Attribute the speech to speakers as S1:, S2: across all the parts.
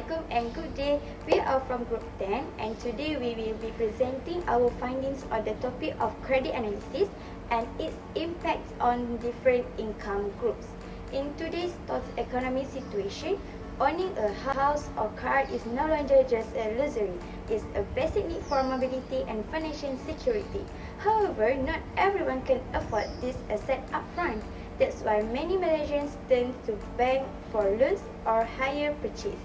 S1: Assalamualaikum and good day. We are from Group 10 and today we will be presenting our findings on the topic of credit analysis and its impact on different income groups. In today's tough economic situation, owning a house or car is no longer just a luxury. It's a basic need for mobility and financial security. However, not everyone can afford this asset upfront. That's why many Malaysians turn to bank for loans or hire purchase.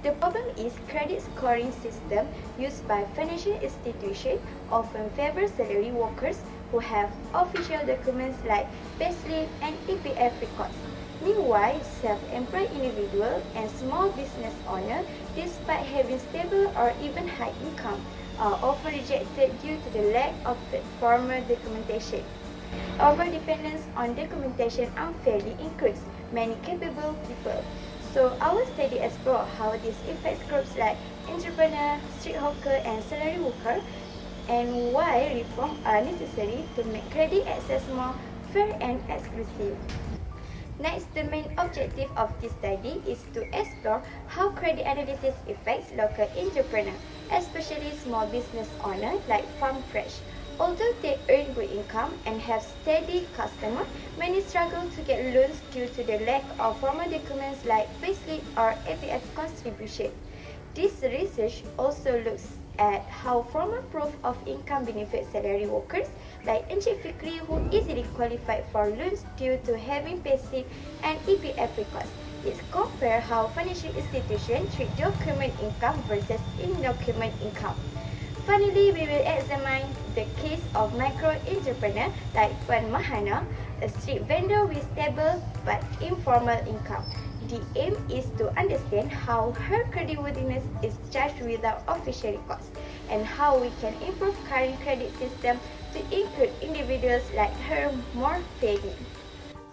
S1: The problem is credit scoring system used by financial institutions often favor salary workers who have official documents like payslip and EPF records. Meanwhile, self-employed individuals and small business owners, despite having stable or even high income, are often rejected due to the lack of formal documentation. Over-dependence on documentation unfairly includes many capable people. So our study explored how this affects groups like entrepreneur, street hawker and salary worker, and why reforms are necessary to make credit access more fair and exclusive. Next, the main objective of this study is to explore how credit analysis affects local entrepreneurs, especially small business owners like Farm Fresh. Although they earn good income and have steady customers, many struggle to get loans due to the lack of formal documents like payslip or APF contribution. This research also looks at how formal proof of income benefits salary workers like Encik Fikri who easily qualified for loans due to having payslip and EPF records. It compares how financial institutions treat document income versus in-document income. Finally, we will examine the case of micro-entrepreneur like Puan Mahana, a street vendor with stable but informal income. The aim is to understand how her creditworthiness is judged without official records and how we can improve current credit system to include individuals like her more fairly.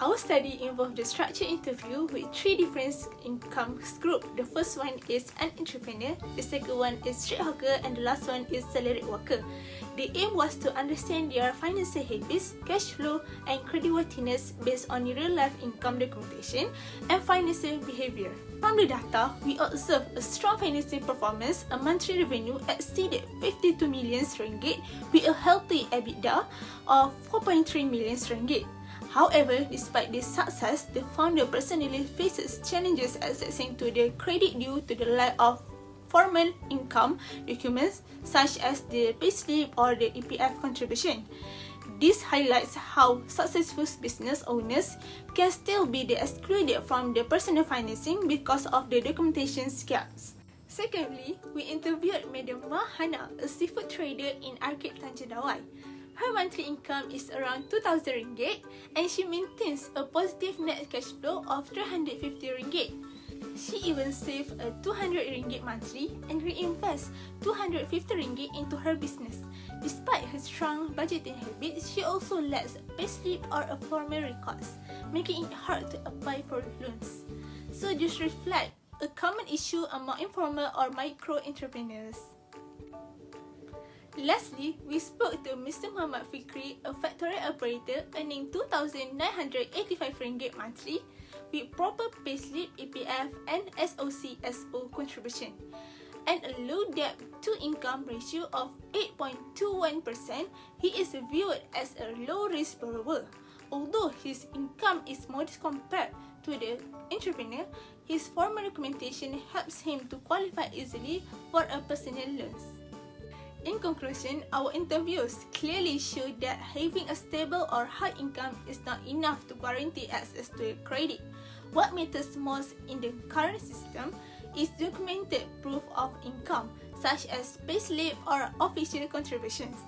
S2: Our study involved the structured interview with 3 different income groups. The first one is an entrepreneur, the second one is street hawker, and the last one is salaried worker. The aim was to understand their financial habits, cash flow, and creditworthiness based on real-life income documentation and financial behavior. From the data, we observed a strong financial performance. A monthly revenue exceeded 52 million ringgit with a healthy EBITDA of 4.3 million ringgit. However, despite this success, the founder personally faces challenges accessing to the credit due to the lack of formal income documents such as the payslip or the EPF contribution. This highlights how successful business owners can still be excluded from the personal financing because of the documentation gaps. Secondly, we interviewed Madam Mahana, a seafood trader in Arcade Tanjung Dawai. Her monthly income is around 2,000 ringgit and she maintains a positive net cash flow of 350 ringgit. She even saves a 200 ringgit monthly and reinvests 250 ringgit into her business. Despite her strong budgeting habits, she also lacks a payslip or a formal records, making it hard to apply for loans. So this reflects a common issue among informal or micro entrepreneurs. Lastly, we spoke to Mr. Muhammad Fikri, a factory operator earning 2,985 ringgit monthly with proper payslip, EPF and SOCSO contribution and a low debt to income ratio of 8.21%. He is viewed as a low-risk borrower. Although his income is modest compared to the entrepreneur, his formal documentation helps him to qualify easily for a personal loans. In conclusion, our interviews clearly show that having a stable or high income is not enough to guarantee access to credit. What matters most in the current system is documented proof of income, such as payslip or official contributions.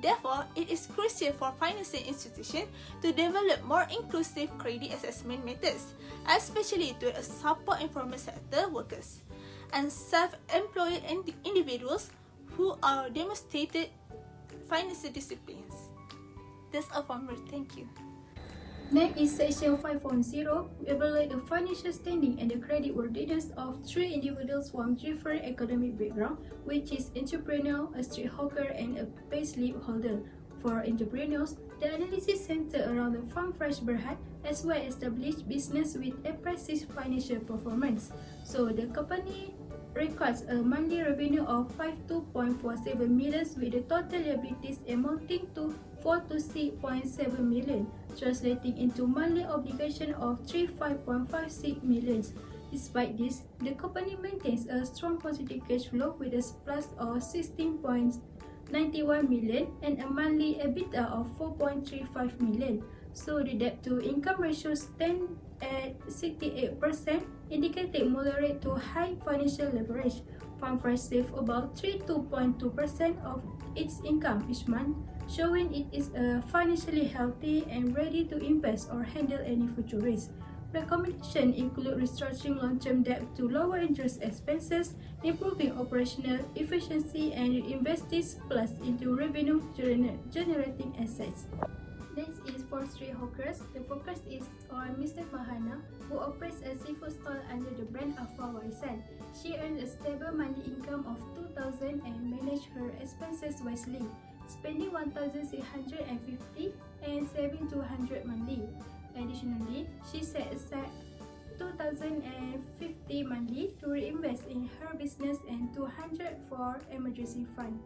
S2: Therefore, it is crucial for financial institutions to develop more inclusive credit assessment methods, especially to support informal sector workers and self-employed individuals who are demonstrated financial disciplines. That's all from me. Thank you.
S3: Next is section 5.0. We evaluate the financial standing and the creditworthiness of 3 individuals from different economic background, which is entrepreneur, a street hawker, and a payslip holder. For entrepreneurs, the analysis centered around the Farm Fresh Berhad as well established business with impressive financial performance. So the company records a monthly revenue of 52.47 million with the total liabilities amounting to 426.7 million, translating into monthly obligation of 35.56 million. Despite this, the company maintains a strong positive cash flow with a plus of 16.91 million and a monthly EBITDA of 4.35 million. So the debt to income ratio stands at 68%, indicating moderate to high financial leverage. Farmfresh saves about 32.2% of its income each month, showing it is financially healthy and ready to invest or handle any future risks. Recommendations include restructuring long-term debt to lower interest expenses, improving operational efficiency, and investing plus into revenue-generating assets. Next is for street hawkers. The focus is on Mr. Mahana, who operates a seafood stall under the brand of Warisan. She earns a stable monthly income of 2,000 and manages her expenses wisely, spending 1,650 and saving 200 monthly. Additionally, she set aside 2,050 monthly to reinvest in her business and 200 for emergency fund.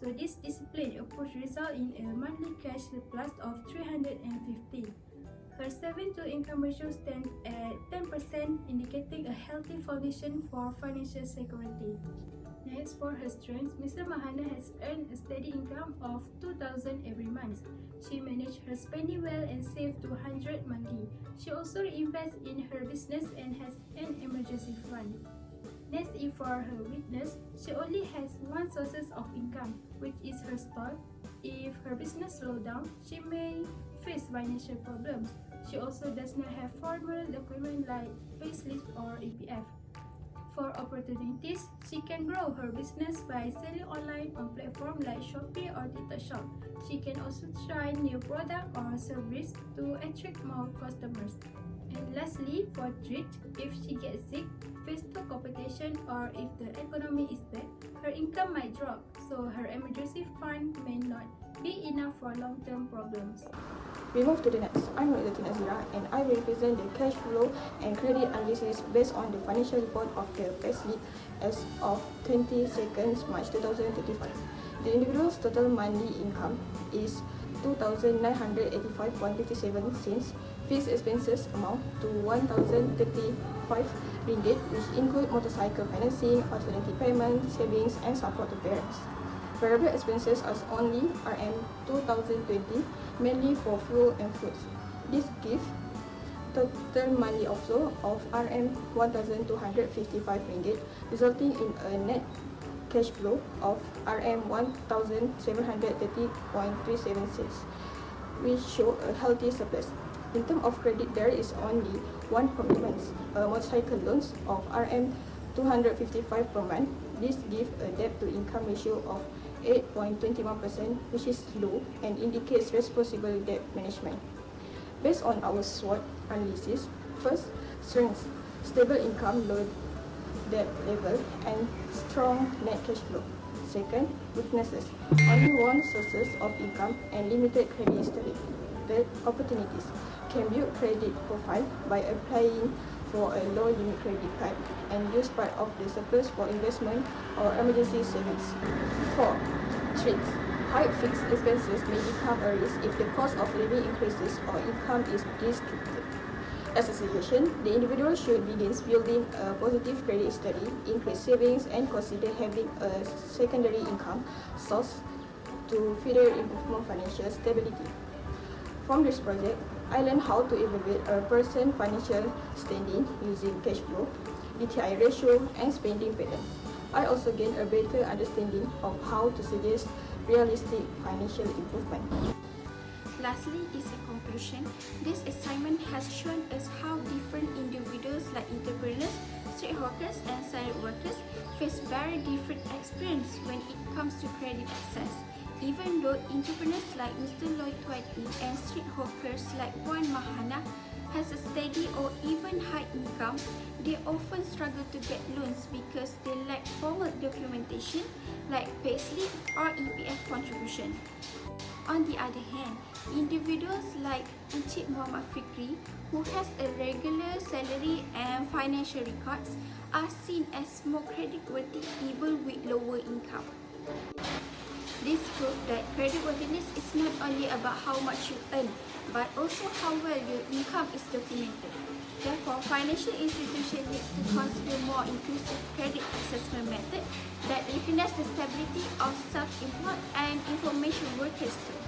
S3: So this disciplined approach results in a monthly cash surplus of 350. Her saving to income ratio stands at 10%, indicating a healthy foundation for financial security. Next, for her strengths, Mr. Mahana has earned a steady income of 2,000 every month. She manages her spending well and saves 200 monthly. She also reinvests in her business and has an emergency fund. Next is for her weakness. She only has one source of income, which is her stall. If her business slows down, she may face financial problems. She also does not have formal documents like payslip or EPF. For opportunities, she can grow her business by selling online on platforms like Shopee or TikTok Shop. She can also try new product or service to attract more customers. And lastly, for treat, if she gets sick, face to competition, or if the economy is bad, her income might drop, so her emergency fund may not be enough for long-term problems.
S4: We move to the next. I'm Rita Nazira and I will present the cash flow and credit analysis based on the financial report of the payslip as of 22nd March 2025. The individual's total monthly income is 2,985.57 cents. Fixed expenses amount to 1,035 ringgit, which include motorcycle financing, alternative payment, savings, and support to parents. Variable expenses are only Rm 2,020, mainly for fuel and foods. This gives total monthly outflow of Rm 1,255 ringgit, resulting in a net cash flow of Rm 1,730.37, which show a healthy surplus. In terms of credit, there is only one commitment, a motorcycle loans of Rm 255 per month. This gives a debt to income ratio of 8.21%, which is low and indicates responsible debt management. Based on our SWOT analysis, first, strengths, stable income, low debt level, and strong net cash flow. Second, weaknesses, only one sources of income and limited credit history. Third, opportunities, can build credit profile by applying for a low limit credit card and use part of the surplus for investment or emergency savings. 4. Traits. High fixed expenses may become a risk if the cost of living increases or income is restricted. As a suggestion, the individual should begin building a positive credit history, increase savings, and consider having a secondary income source to further improve financial stability. From this project, I learned how to evaluate a person's financial standing using cash flow, DTI ratio, and spending pattern. I also gained a better understanding of how to suggest realistic financial improvement.
S1: Lastly is a conclusion. This assignment has shown us how different individuals like entrepreneurs, street hawkers, and salaried workers face very different experience when it comes to credit access. Even though entrepreneurs like Mr. Lloyd Twatty and street hawkers like Puan Mahana has a steady or even high income, they often struggle to get loans because they lack formal documentation like payslip or EPF contribution.
S5: On the other hand, individuals like Encik Muhammad Fikri, who has a regular salary and financial records, are seen as more creditworthy even with lower income. This proves that creditworthiness is not only about how much you earn, but also how well your income is documented. Therefore, financial institutions need to consider more inclusive credit assessment method that recognize the stability of self-employed and information workers too.